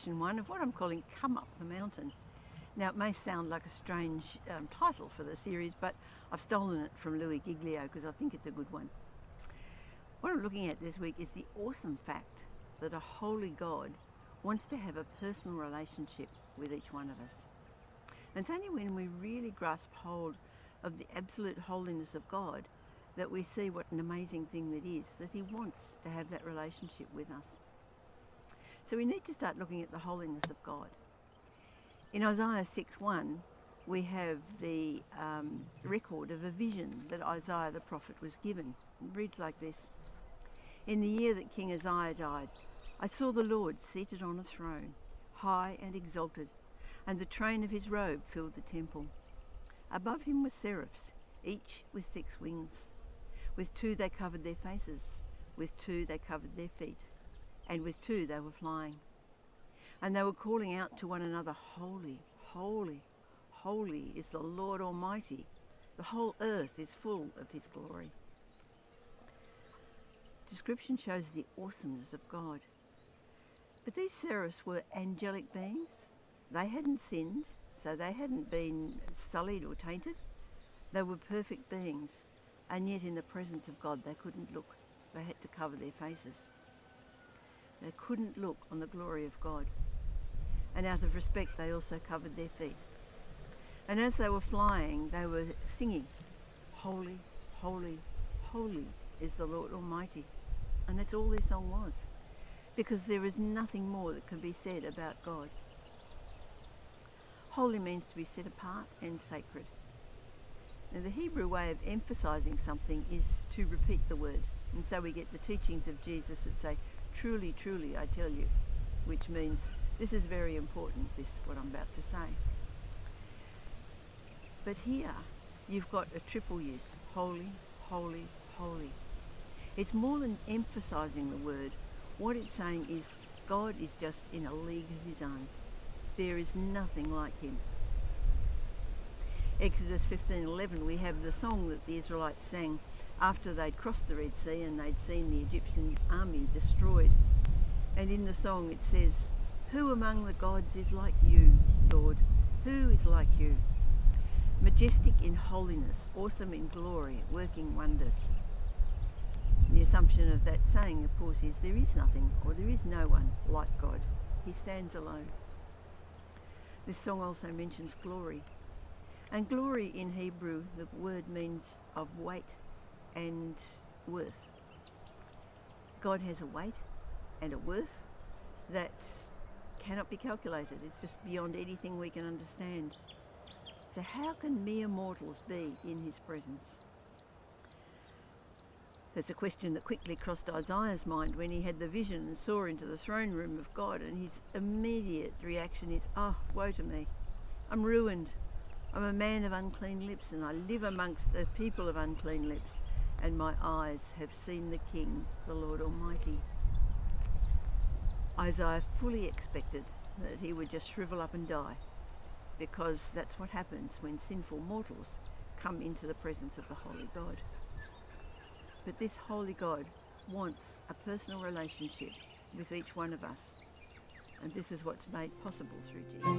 session 1 of what I'm calling Come Up the Mountain. Now, it may sound like a strange title for the series, but I've stolen it from Louis Giglio because I think it's a good one. What I'm looking at this week is the awesome fact that a holy God wants to have a personal relationship with each one of us. And it's only when we really grasp hold of the absolute holiness of God that we see what an amazing thing that is, that he wants to have that relationship with us. So we need to start looking at the holiness of God. In Isaiah 6:1, we have the record of a vision that Isaiah the prophet was given. It reads like this: "In the year that King Uzziah died, I saw the Lord seated on a throne, high and exalted, and the train of his robe filled the temple. Above him were seraphs, each with 6 wings. With 2 they covered their faces, with 2 they covered their feet, and with 2 they were flying. And they were calling out to one another, 'Holy, holy, holy is the Lord Almighty. The whole earth is full of his glory.'" Description shows the awesomeness of God. But these seraphs were angelic beings. They hadn't sinned, so they hadn't been sullied or tainted. They were perfect beings, and yet in the presence of God they couldn't look. They had to cover their faces. They couldn't look on the glory of God. And out of respect they also covered their feet. And as they were flying, they were singing, "Holy, holy, holy is the Lord Almighty." And that's all their song was, because there is nothing more that can be said about God. Holy means to be set apart and sacred. Now, the Hebrew way of emphasizing something is to repeat the word. And so we get the teachings of Jesus that say, "Truly, truly, I tell you," which means this is very important, this what I'm about to say. But here you've got a triple use: holy, holy, holy. It's more than emphasizing the word. What it's saying is God is just in a league of his own. There is nothing like him. Exodus 15:11, we have the song that the Israelites sang after they'd crossed the Red Sea and they'd seen the Egyptian army destroyed. And in the song it says, "Who among the gods is like you, Lord? Who is like you? Majestic in holiness, awesome in glory, working wonders." The assumption of that saying, of course, is there is nothing or there is no one like God. He stands alone. This song also mentions glory. And glory in Hebrew, the word means of weight and worth. God has a weight and a worth that cannot be calculated. It's just beyond anything we can understand. So how can mere mortals be in his presence? That's a question that quickly crossed Isaiah's mind when he had the vision and saw into the throne room of God, and his immediate reaction is, "Oh, woe to me. I'm ruined. I'm a man of unclean lips, and I live amongst the people of unclean lips, and my eyes have seen the King, the Lord Almighty." Isaiah fully expected that he would just shrivel up and die, because that's what happens when sinful mortals come into the presence of the holy God. But this holy God wants a personal relationship with each one of us. And this is what's made possible through Jesus.